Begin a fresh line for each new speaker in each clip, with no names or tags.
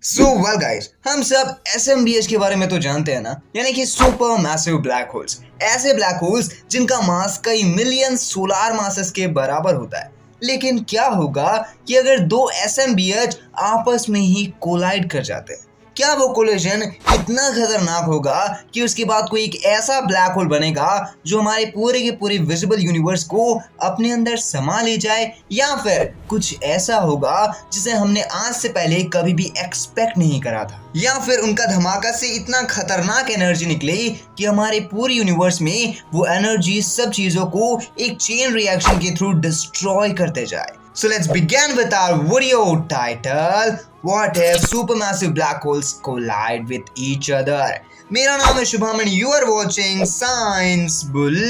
Well guys, हम सब SMBH के बारे में तो जानते हैं ना, यानी कि सुपर मैसिव ब्लैक होल्स। ऐसे ब्लैक होल्स जिनका मास कई मिलियन सोलार मासेस के बराबर होता है। लेकिन क्या होगा कि अगर दो SMBH आपस में ही कोलाइड कर जाते हैं? क्या वो कोलिजन इतना खतरनाक होगा कि उसके बाद कोई एक ऐसा ब्लैक होल बनेगा जो हमारे पूरे के पूरे विजिबल यूनिवर्स को अपने अंदर समा ले जाए, या फिर कुछ ऐसा होगा जिसे हमने आज से पहले कभी भी एक्सपेक्ट नहीं करा था, या फिर उनका धमाका से इतना खतरनाक एनर्जी निकले कि हमारे पूरे यूनिवर्स में वो एनर्जी सब चीजों को एक चेन रिएक्शन के थ्रू डिस्ट्रॉय करते जाए। So let's begin with our video title, What if supermassive black holes collide with each other? मेरा नाम है Shubham and you are watching Science Bull.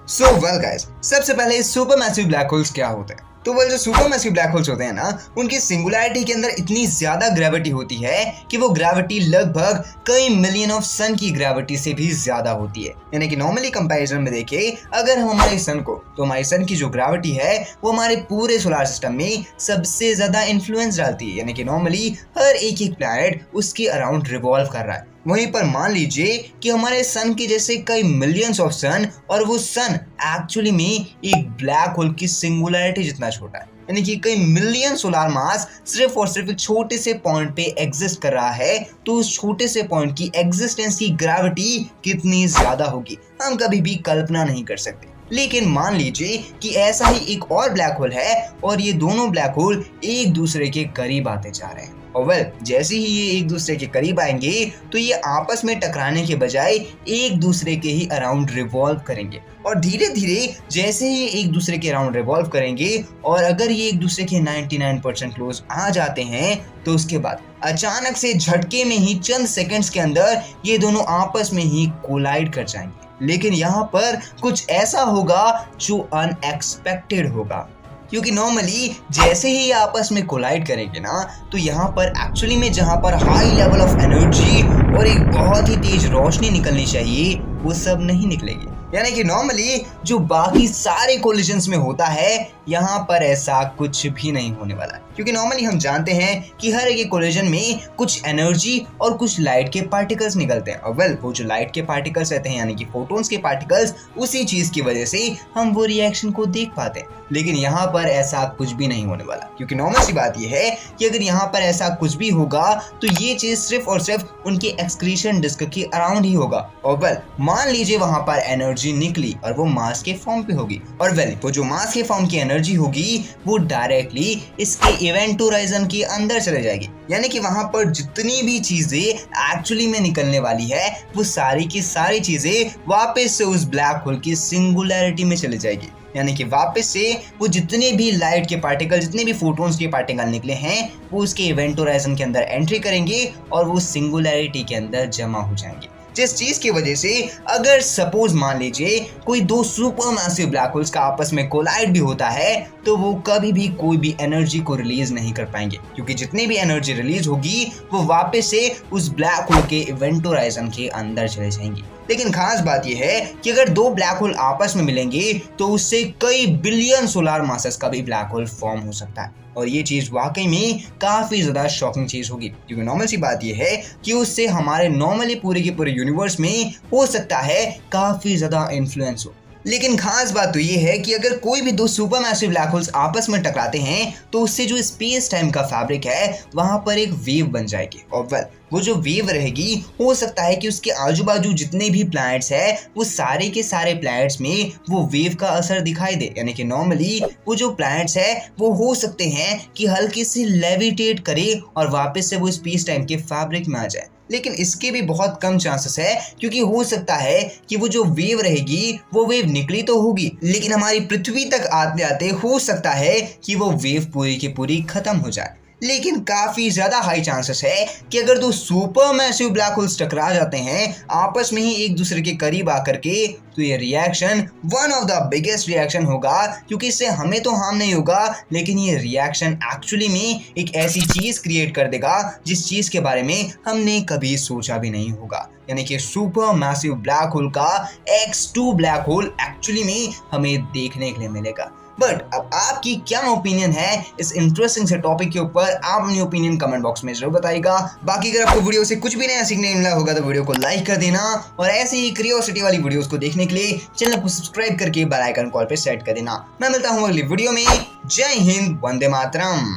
So well guys, सबसे पहले supermassive black holes क्या होते हैं? तो वो जो सुपरमैसिव ब्लैक होल्स होते हैं ना, उनकी सिंगुलैरिटी के अंदर इतनी ज्यादा ग्रेविटी होती है कि वो ग्रेविटी लगभग कई मिलियन ऑफ सन की ग्रेविटी से भी ज्यादा होती है। यानी कि नॉर्मली कंपैरिजन में देखें अगर हम हमारे सन को, तो हमारे सन की जो ग्रेविटी है वो हमारे पूरे सोलर सिस्टम में सबसे ज्यादा इन्फ्लुएंस डालती है। यानी कि नॉर्मली हर एक प्लैनेट उसके अराउंड रिवॉल्व कर रहा है। वहीं पर मान लीजिए कि हमारे सन के जैसे कई मिलियंस ऑफ सन, और वो सन एक्चुअली में एक ब्लैक होल की सिंगुलैरिटी जितना छोटा है। यानी कि कई मिलियन सोलार मास सिर्फ और सिर्फ एक छोटे से पॉइंट पे एग्जिस्ट कर रहा है, तो उस छोटे से पॉइंट की एग्जिस्टेंस की ग्रेविटी कितनी ज्यादा होगी हम कभी भी कल्पना नहीं कर सकते। लेकिन मान लीजिए कि ऐसा ही एक और ब्लैक होल है और ये दोनों ब्लैक होल एक दूसरे के करीब आते जा रहे हैं। और जैसे ही ये एक दूसरे के करीब आएंगे तो ये आपस में टकराने के बजाय एक दूसरे के ही अराउंड रिवॉल्व करेंगे, और धीरे धीरे जैसे ही एक दूसरे के अराउंड रिवॉल्व करेंगे और अगर ये एक दूसरे के 99% क्लोज आ जाते हैं तो उसके बाद अचानक से झटके में ही चंद सेकंड्स के अंदर ये दोनों आपस में ही कोलाइड कर जाएंगे। लेकिन यहाँ पर कुछ ऐसा होगा जो अनएक्सपेक्टेड होगा, क्योंकि नॉर्मली जैसे ही आपस में कोलाइड करेंगे ना, तो यहाँ पर एक्चुअली में जहाँ पर हाई लेवल ऑफ एनर्जी और एक बहुत ही तेज रोशनी निकलनी चाहिए वो सब नहीं निकलेगी। यानी कि नॉर्मली जो बाकी सारे कोलिजन्स में होता है यहाँ पर ऐसा कुछ भी नहीं होने वाला, क्योंकि नॉर्मली हम जानते हैं कि हर एक कोलिजन में कुछ एनर्जी और कुछ लाइट के पार्टिकल्स निकलते हैं। और वो जो लाइट के पार्टिकल्स रहते हैं यानी कि फोटॉन्स के पार्टिकल्स, उसी चीज की वजह से हम वो रिएक्शन को देख पाते हैं। लेकिन यहाँ पर ऐसा कुछ भी नहीं होने वाला, क्योंकि नॉर्मल सी बात यह है कि अगर यहाँ पर ऐसा कुछ भी होगा तो ये चीज सिर्फ और सिर्फ उनके एक्सक्रीशन डिस्क के अराउंड ही होगा। और मान लीजिए वहां पर एनर्जी निकली और वो मास के फॉर्म पे होगी, और वो जो मास के फॉर्म की एनर्जी होगी वो डायरेक्टली इसके इवेंट होराइजन के अंदर चले जाएगी। यानी कि वहां पर जितनी भी चीजें एक्चुअली में निकलने वाली है वो सारी की सारी चीजें वापस से उस ब्लैक होल की सिंगुलैरिटी में चले जाएगी। यानी कि वापस से वो जितने भी लाइट के पार्टिकल, जितने भी फोटॉन्स के पार्टिकल निकले हैं वो उसके इवेंट होराइजन के अंदर एंट्री करेंगे और वो सिंगुलैरिटी के अंदर जमा हो जाएंगे। जिस चीज की वजह से अगर सपोज मान लीजिए कोई दो सुपर मैसिव ब्लैक होल्स का आपस में कोलाइड भी होता है तो वो कभी भी कोई भी एनर्जी को रिलीज नहीं कर पाएंगे, क्योंकि जितनी भी एनर्जी रिलीज होगी वो वापस से उस ब्लैक होल के इवेंट होराइजन के अंदर चले जाएंगी। लेकिन खास बात यह है कि अगर दो ब्लैक होल आपस में मिलेंगे तो उससे कई बिलियन सोलार मासेस का भी ब्लैक होल फॉर्म हो सकता है, और ये चीज वाकई में काफी ज्यादा शॉकिंग चीज होगी, क्योंकि नॉर्मल सी बात यह है कि उससे हमारे नॉर्मली पूरे के पूरे यूनिवर्स में हो सकता है काफी ज्यादा इन्फ्लुएंस हो। लेकिन खास बात तो ये है कि अगर कोई भी दो सुपरमैसिव ब्लैक होल्स आपस में टकराते हैं तो उससे जो स्पेस टाइम का फैब्रिक है वहां पर एक वेव बन जाएगी, और वो जो वेव रहेगी हो सकता है कि उसके आजू बाजू जितने भी प्लैनेट्स है वो सारे के सारे प्लैनेट्स में वो वेव का असर दिखाई दे। यानी कि नॉर्मली वो जो प्लैनेट्स है वो हो सकते हैं कि हल्के से लेविटेट करे और वापस से वो स्पेस टाइम के फैब्रिक में आ जाए। लेकिन इसके भी बहुत कम चांसेस है, क्योंकि हो सकता है कि वो जो वेव रहेगी वो वेव निकली तो होगी लेकिन हमारी पृथ्वी तक आते आते हो सकता है कि वो वेव पूरी की पूरी खत्म हो जाए। लेकिन काफी ज्यादा हाई चांसेस है कि अगर दो सुपर मैसिव ब्लैक होल्स टकरा जाते हैं आपस में ही एक दूसरे के करीब आकर के, तो ये reaction one of the biggest reaction होगा, क्योंकि इससे हमें तो हार्म नहीं होगा लेकिन ये रिएक्शन एक्चुअली में एक ऐसी चीज क्रिएट कर देगा जिस चीज के बारे में हमने कभी सोचा भी नहीं होगा। यानी कि सुपर मैसिव ब्लैक होल का X2 ब्लैक होल एक्चुअली में हमें देखने के लिए मिलेगा। बट अब आपकी क्या ओपिनियन है इस इंटरेस्टिंग से टॉपिक के ऊपर, आप अपनी ओपिनियन कमेंट बॉक्स में जरूर बताइएगा। बाकी अगर आपको वीडियो से कुछ भी नया सीखने मिला होगा तो वीडियो को लाइक कर देना, और ऐसे ही क्यूरियोसिटी वाली वीडियोस को देखने के लिए चैनल को सब्सक्राइब करके बेल आइकन कॉल पे सेट कर देना। मैं मिलता हूँ अगली वीडियो में। जय हिंद, वंदे मातरम।